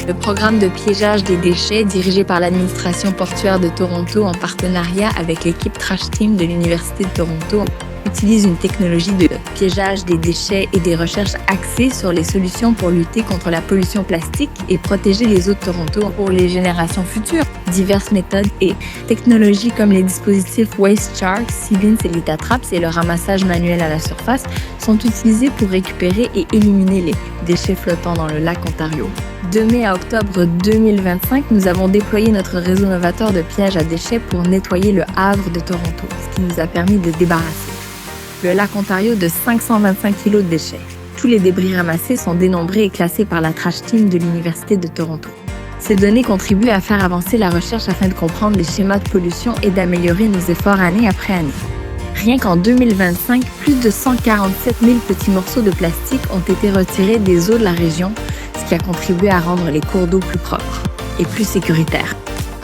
Le programme de piégeage des déchets, dirigé par l'administration portuaire de Toronto en partenariat avec l'équipe Trash Team de l'Université de Toronto, utilise une technologie de piégeage des déchets et des recherches axées sur les solutions pour lutter contre la pollution plastique et protéger les eaux de Toronto pour les générations futures. Diverses méthodes et technologies comme les dispositifs Waste Shark, Seabins et Litatraps et le ramassage manuel à la surface sont utilisés pour récupérer et éliminer les déchets flottants dans le lac Ontario. De mai à octobre 2025, nous avons déployé notre réseau novateur de pièges à déchets pour nettoyer le Havre de Toronto, ce qui nous a permis de débarrasser le lac Ontario de 525 kg de déchets. Tous les débris ramassés sont dénombrés et classés par la Trash Team de l'Université de Toronto. Ces données contribuent à faire avancer la recherche afin de comprendre les schémas de pollution et d'améliorer nos efforts année après année. Rien qu'en 2025, plus de 147 000 petits morceaux de plastique ont été retirés des eaux de la région, ce qui a contribué à rendre les cours d'eau plus propres et plus sécuritaires.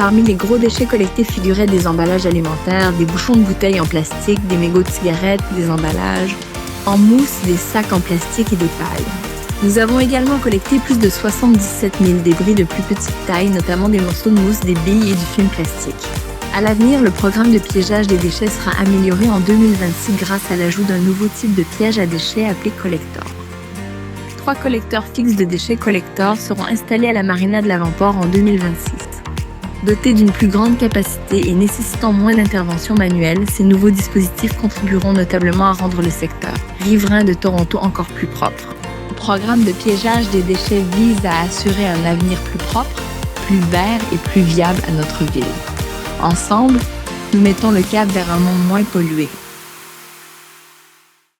Parmi les gros déchets collectés figuraient des emballages alimentaires, des bouchons de bouteilles en plastique, des mégots de cigarettes, des emballages en mousse, des sacs en plastique et des pailles. Nous avons également collecté plus de 77 000 débris de plus petite taille, notamment des morceaux de mousse, des billes et du film plastique. À l'avenir, le programme de piégeage des déchets sera amélioré en 2026 grâce à l'ajout d'un nouveau type de piège à déchets appelé Collector. 3 collecteurs fixes de déchets Collector seront installés à la marina de l'Avant-Port en 2026. Dotés d'une plus grande capacité et nécessitant moins d'intervention manuelle, ces nouveaux dispositifs contribueront notablement à rendre le secteur riverain de Toronto encore plus propre. Le programme de piégeage des déchets vise à assurer un avenir plus propre, plus vert et plus viable à notre ville. Ensemble, nous mettons le cap vers un monde moins pollué.